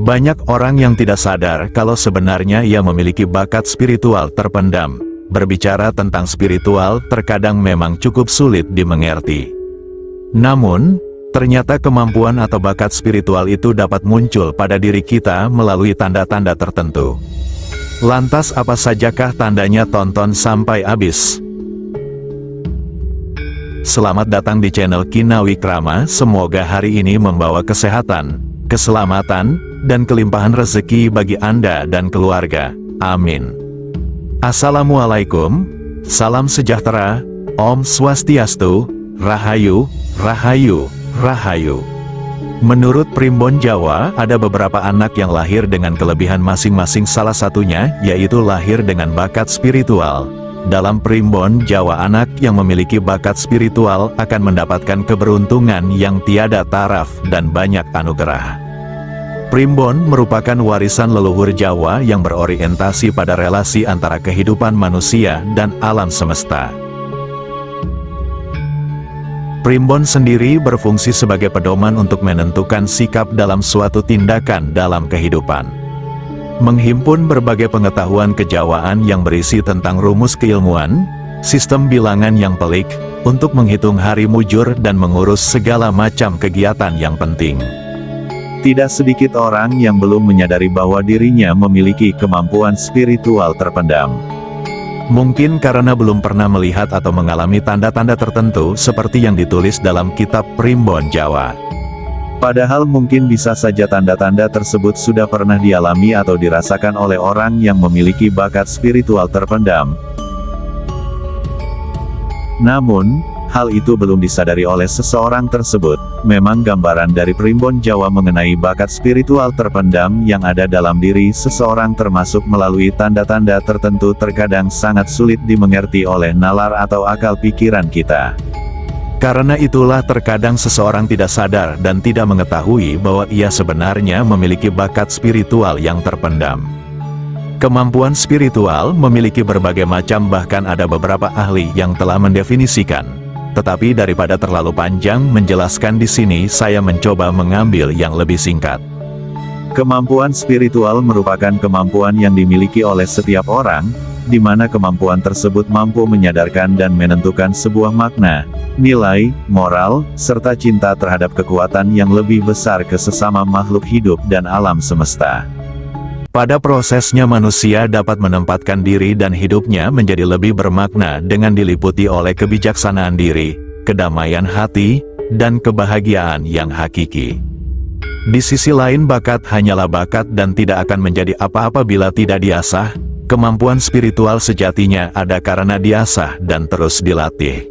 Banyak orang yang tidak sadar kalau sebenarnya ia memiliki bakat spiritual terpendam. Berbicara tentang spiritual terkadang memang cukup sulit dimengerti. Namun, ternyata kemampuan atau bakat spiritual itu dapat muncul pada diri kita melalui tanda-tanda tertentu. Lantas apa sajakah tandanya? Tonton sampai habis. Selamat datang di channel Kinawikrama. Semoga hari ini membawa kesehatan, keselamatan, dan kelimpahan rezeki bagi Anda dan keluarga. Amin. Assalamualaikum, salam sejahtera, Om Swastiastu, Rahayu, Rahayu, Rahayu. Menurut Primbon Jawa, ada beberapa anak yang lahir dengan kelebihan masing-masing, salah satunya yaitu lahir dengan bakat spiritual. Dalam Primbon Jawa, anak yang memiliki bakat spiritual akan mendapatkan keberuntungan yang tiada taraf dan banyak anugerah. Primbon merupakan warisan leluhur Jawa yang berorientasi pada relasi antara kehidupan manusia dan alam semesta. Primbon sendiri berfungsi sebagai pedoman untuk menentukan sikap dalam suatu tindakan dalam kehidupan. Menghimpun berbagai pengetahuan kejawaan yang berisi tentang rumus keilmuan, sistem bilangan yang pelik, untuk menghitung hari mujur dan mengurus segala macam kegiatan yang penting. Tidak sedikit orang yang belum menyadari bahwa dirinya memiliki kemampuan spiritual terpendam. Mungkin karena belum pernah melihat atau mengalami tanda-tanda tertentu seperti yang ditulis dalam kitab Primbon Jawa. Padahal mungkin bisa saja tanda-tanda tersebut sudah pernah dialami atau dirasakan oleh orang yang memiliki bakat spiritual terpendam. Namun, hal itu belum disadari oleh seseorang tersebut. Memang gambaran dari Primbon Jawa mengenai bakat spiritual terpendam yang ada dalam diri seseorang termasuk melalui tanda-tanda tertentu terkadang sangat sulit dimengerti oleh nalar atau akal pikiran kita. Karena itulah terkadang seseorang tidak sadar dan tidak mengetahui bahwa ia sebenarnya memiliki bakat spiritual yang terpendam. Kemampuan spiritual memiliki berbagai macam, bahkan ada beberapa ahli yang telah mendefinisikan. Tetapi daripada terlalu panjang menjelaskan di sini, saya mencoba mengambil yang lebih singkat. Kemampuan spiritual merupakan kemampuan yang dimiliki oleh setiap orang, di mana kemampuan tersebut mampu menyadarkan dan menentukan sebuah makna, nilai, moral, serta cinta terhadap kekuatan yang lebih besar ke sesama makhluk hidup dan alam semesta. Pada prosesnya manusia dapat menempatkan diri dan hidupnya menjadi lebih bermakna dengan diliputi oleh kebijaksanaan diri, kedamaian hati, dan kebahagiaan yang hakiki. Di sisi lain, bakat hanyalah bakat dan tidak akan menjadi apa-apa bila tidak diasah. Kemampuan spiritual sejatinya ada karena diasah dan terus dilatih.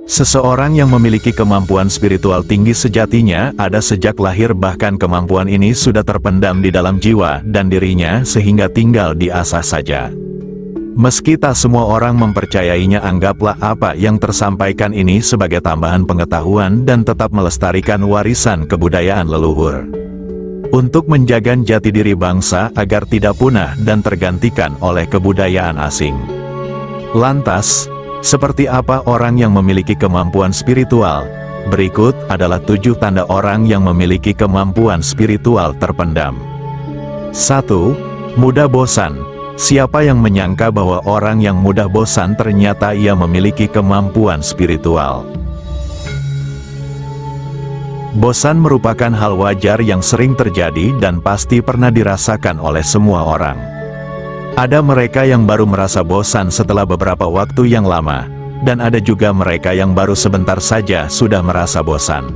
Seseorang yang memiliki kemampuan spiritual tinggi sejatinya ada sejak lahir, bahkan kemampuan ini sudah terpendam di dalam jiwa dan dirinya sehingga tinggal diasah saja. Meski tak semua orang mempercayainya, anggaplah apa yang tersampaikan ini sebagai tambahan pengetahuan dan tetap melestarikan warisan kebudayaan leluhur. Untuk menjaga jati diri bangsa agar tidak punah dan tergantikan oleh kebudayaan asing. Lantas, seperti apa orang yang memiliki kemampuan spiritual? Berikut adalah 7 tanda orang yang memiliki kemampuan spiritual terpendam. 1. Mudah bosan. Siapa yang menyangka bahwa orang yang mudah bosan ternyata ia memiliki kemampuan spiritual? Bosan merupakan hal wajar yang sering terjadi dan pasti pernah dirasakan oleh semua orang. Ada mereka yang baru merasa bosan setelah beberapa waktu yang lama, dan ada juga mereka yang baru sebentar saja sudah merasa bosan.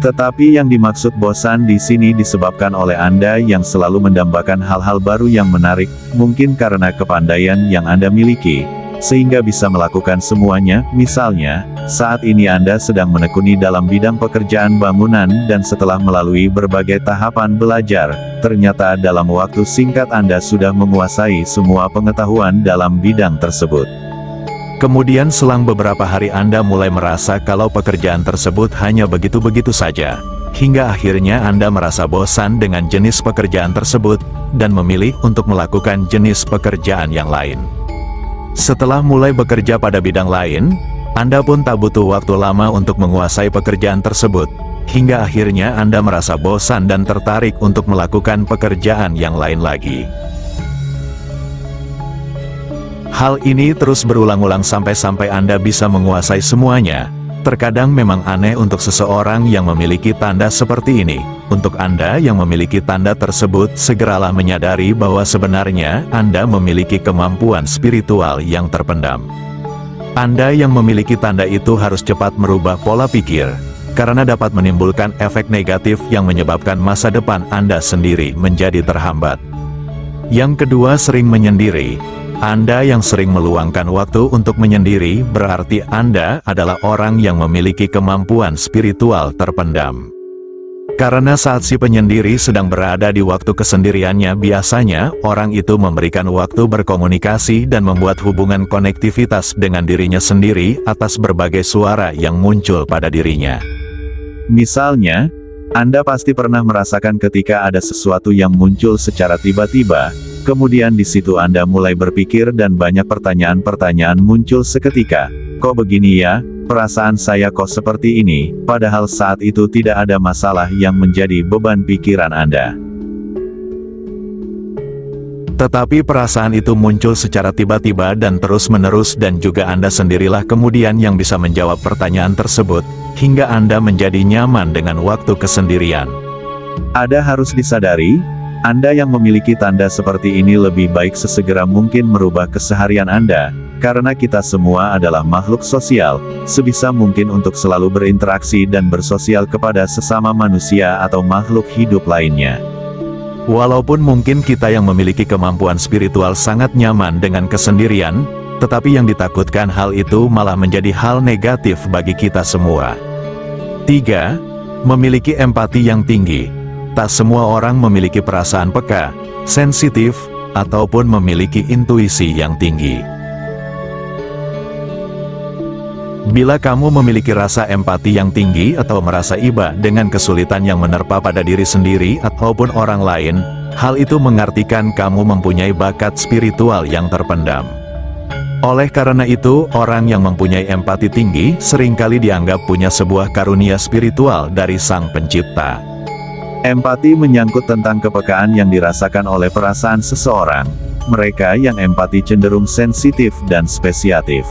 Tetapi yang dimaksud bosan di sini disebabkan oleh Anda yang selalu mendambakan hal-hal baru yang menarik, mungkin karena kepandaian yang Anda miliki, sehingga bisa melakukan semuanya. Misalnya, saat ini Anda sedang menekuni dalam bidang pekerjaan bangunan dan setelah melalui berbagai tahapan belajar, ternyata dalam waktu singkat Anda sudah menguasai semua pengetahuan dalam bidang tersebut. Kemudian selang beberapa hari Anda mulai merasa kalau pekerjaan tersebut hanya begitu-begitu saja, hingga akhirnya Anda merasa bosan dengan jenis pekerjaan tersebut, dan memilih untuk melakukan jenis pekerjaan yang lain. Setelah mulai bekerja pada bidang lain, Anda pun tak butuh waktu lama untuk menguasai pekerjaan tersebut, hingga akhirnya Anda merasa bosan dan tertarik untuk melakukan pekerjaan yang lain lagi. Hal ini terus berulang-ulang sampai Anda bisa menguasai semuanya. Terkadang memang aneh untuk seseorang yang memiliki tanda seperti ini. Untuk Anda yang memiliki tanda tersebut, segeralah menyadari bahwa sebenarnya Anda memiliki kemampuan spiritual yang terpendam. Anda yang memiliki tanda itu harus cepat merubah pola pikir, karena dapat menimbulkan efek negatif yang menyebabkan masa depan Anda sendiri menjadi terhambat. Yang kedua, sering menyendiri. Anda yang sering meluangkan waktu untuk menyendiri, berarti Anda adalah orang yang memiliki kemampuan spiritual terpendam. Karena saat si penyendiri sedang berada di waktu kesendiriannya, biasanya orang itu memberikan waktu berkomunikasi dan membuat hubungan konektivitas dengan dirinya sendiri atas berbagai suara yang muncul pada dirinya. Misalnya, Anda pasti pernah merasakan ketika ada sesuatu yang muncul secara tiba-tiba, kemudian di situ Anda mulai berpikir dan banyak pertanyaan-pertanyaan muncul seketika. Kok begini ya? Perasaan saya kok seperti ini, padahal saat itu tidak ada masalah yang menjadi beban pikiran Anda. Tetapi perasaan itu muncul secara tiba-tiba dan terus-menerus, dan juga Anda sendirilah kemudian yang bisa menjawab pertanyaan tersebut, hingga Anda menjadi nyaman dengan waktu kesendirian. Anda harus disadari, Anda yang memiliki tanda seperti ini lebih baik sesegera mungkin merubah keseharian Anda, karena kita semua adalah makhluk sosial, sebisa mungkin untuk selalu berinteraksi dan bersosial kepada sesama manusia atau makhluk hidup lainnya. Walaupun mungkin kita yang memiliki kemampuan spiritual sangat nyaman dengan kesendirian, tetapi yang ditakutkan hal itu malah menjadi hal negatif bagi kita semua. 3. Memiliki empati yang tinggi. Tak semua orang memiliki perasaan peka, sensitif, ataupun memiliki intuisi yang tinggi. Bila kamu memiliki rasa empati yang tinggi atau merasa iba dengan kesulitan yang menerpa pada diri sendiri ataupun orang lain, hal itu mengartikan kamu mempunyai bakat spiritual yang terpendam. Oleh karena itu, orang yang mempunyai empati tinggi seringkali dianggap punya sebuah karunia spiritual dari Sang Pencipta. Empati menyangkut tentang kepekaan yang dirasakan oleh perasaan seseorang. Mereka yang empati cenderung sensitif dan spesiatif.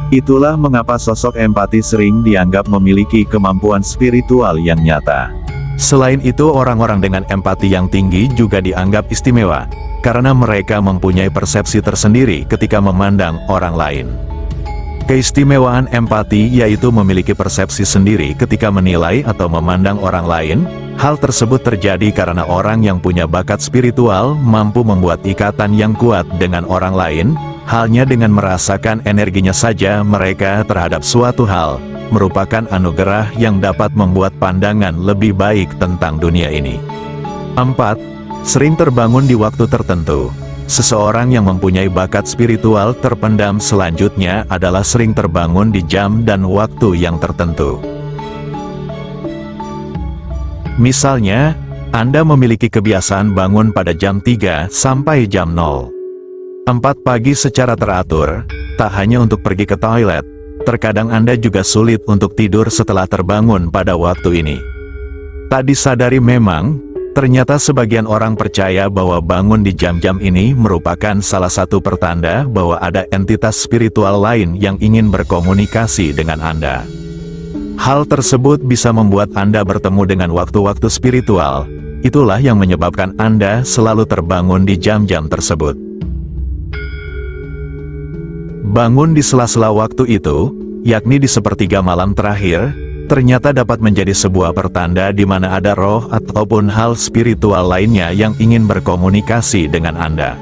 Itulah mengapa sosok empati sering dianggap memiliki kemampuan spiritual yang nyata. Selain itu, orang-orang dengan empati yang tinggi juga dianggap istimewa, karena mereka mempunyai persepsi tersendiri ketika memandang orang lain. Keistimewaan empati yaitu memiliki persepsi sendiri ketika menilai atau memandang orang lain. Hal tersebut terjadi karena orang yang punya bakat spiritual mampu membuat ikatan yang kuat dengan orang lain. Halnya dengan merasakan energinya saja mereka terhadap suatu hal, merupakan anugerah yang dapat membuat pandangan lebih baik tentang dunia ini. 4. Sering terbangun di waktu tertentu. Seseorang yang mempunyai bakat spiritual terpendam selanjutnya adalah sering terbangun di jam dan waktu yang tertentu. Misalnya, Anda memiliki kebiasaan bangun pada jam 3 sampai jam 0. 4 pagi secara teratur, tak hanya untuk pergi ke toilet, terkadang Anda juga sulit untuk tidur setelah terbangun pada waktu ini. Tak disadari memang, ternyata sebagian orang percaya bahwa bangun di jam-jam ini merupakan salah satu pertanda bahwa ada entitas spiritual lain yang ingin berkomunikasi dengan Anda. Hal tersebut bisa membuat Anda bertemu dengan waktu-waktu spiritual, itulah yang menyebabkan Anda selalu terbangun di jam-jam tersebut. Bangun di sela-sela waktu itu, yakni di sepertiga malam terakhir, ternyata dapat menjadi sebuah pertanda di mana ada roh ataupun hal spiritual lainnya yang ingin berkomunikasi dengan Anda.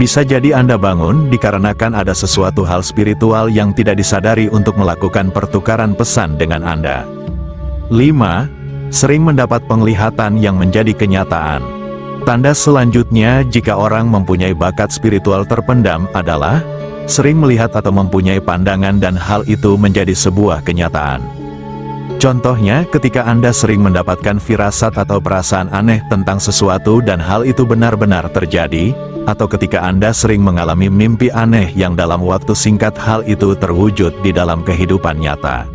Bisa jadi Anda bangun dikarenakan ada sesuatu hal spiritual yang tidak disadari untuk melakukan pertukaran pesan dengan Anda. 5. Sering mendapat penglihatan yang menjadi kenyataan. Tanda selanjutnya jika orang mempunyai bakat spiritual terpendam adalah sering melihat atau mempunyai pandangan dan hal itu menjadi sebuah kenyataan. Contohnya, ketika Anda sering mendapatkan firasat atau perasaan aneh tentang sesuatu dan hal itu benar-benar terjadi, atau ketika Anda sering mengalami mimpi aneh yang dalam waktu singkat hal itu terwujud di dalam kehidupan nyata.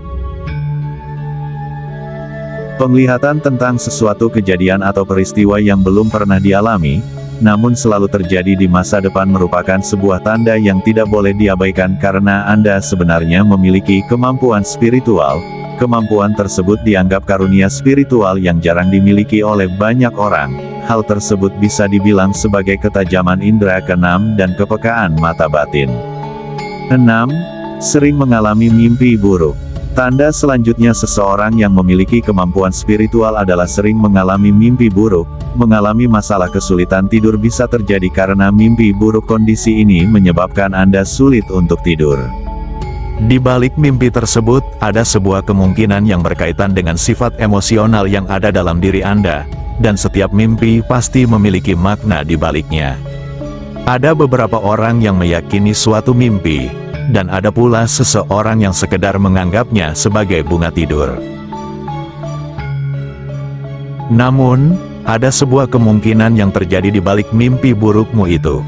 Penglihatan tentang sesuatu kejadian atau peristiwa yang belum pernah dialami, namun selalu terjadi di masa depan merupakan sebuah tanda yang tidak boleh diabaikan karena Anda sebenarnya memiliki kemampuan spiritual. Kemampuan tersebut dianggap karunia spiritual yang jarang dimiliki oleh banyak orang. Hal tersebut bisa dibilang sebagai ketajaman indera keenam dan kepekaan mata batin. 6. Sering mengalami mimpi buruk. Tanda selanjutnya seseorang yang memiliki kemampuan spiritual adalah sering mengalami mimpi buruk. Mengalami masalah kesulitan tidur bisa terjadi karena mimpi buruk. Kondisi ini menyebabkan Anda sulit untuk tidur. Di balik mimpi tersebut, ada sebuah kemungkinan yang berkaitan dengan sifat emosional yang ada dalam diri Anda, dan setiap mimpi pasti memiliki makna di baliknya. Ada beberapa orang yang meyakini suatu mimpi, dan ada pula seseorang yang sekedar menganggapnya sebagai bunga tidur. Namun, ada sebuah kemungkinan yang terjadi di balik mimpi burukmu itu.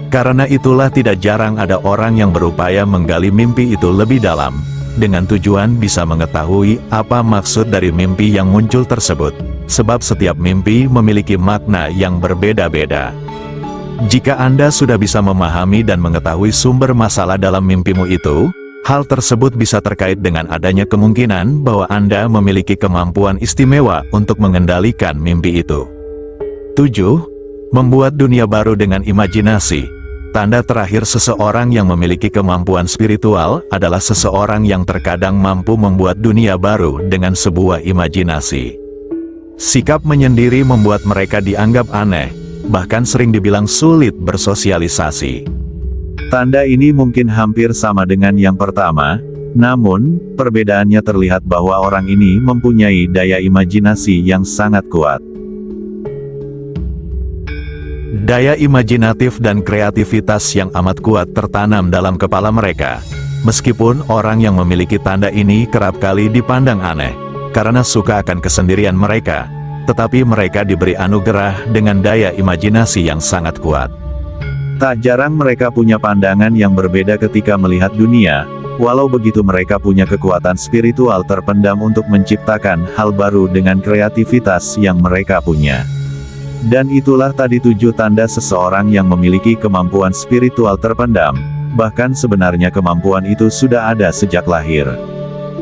Karena itulah tidak jarang ada orang yang berupaya menggali mimpi itu lebih dalam, dengan tujuan bisa mengetahui apa maksud dari mimpi yang muncul tersebut, sebab setiap mimpi memiliki makna yang berbeda-beda. Jika Anda sudah bisa memahami dan mengetahui sumber masalah dalam mimpimu itu, hal tersebut bisa terkait dengan adanya kemungkinan bahwa Anda memiliki kemampuan istimewa untuk mengendalikan mimpi itu. 7. Membuat dunia baru dengan imajinasi. Tanda terakhir seseorang yang memiliki kemampuan spiritual adalah seseorang yang terkadang mampu membuat dunia baru dengan sebuah imajinasi. Sikap menyendiri membuat mereka dianggap aneh, bahkan sering dibilang sulit bersosialisasi. Tanda ini mungkin hampir sama dengan yang pertama, namun, perbedaannya terlihat bahwa orang ini mempunyai daya imajinasi yang sangat kuat. Daya imajinatif dan kreativitas yang amat kuat tertanam dalam kepala mereka. Meskipun orang yang memiliki tanda ini kerap kali dipandang aneh, karena suka akan kesendirian mereka, tetapi mereka diberi anugerah dengan daya imajinasi yang sangat kuat. Tak jarang mereka punya pandangan yang berbeda ketika melihat dunia, walau begitu mereka punya kekuatan spiritual terpendam untuk menciptakan hal baru dengan kreativitas yang mereka punya. Dan itulah tadi 7 tanda seseorang yang memiliki kemampuan spiritual terpendam, bahkan sebenarnya kemampuan itu sudah ada sejak lahir.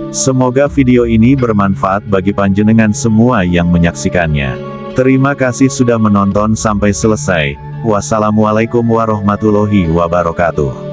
Semoga video ini bermanfaat bagi panjenengan semua yang menyaksikannya. Terima kasih sudah menonton sampai selesai. Wassalamualaikum warahmatullahi wabarakatuh.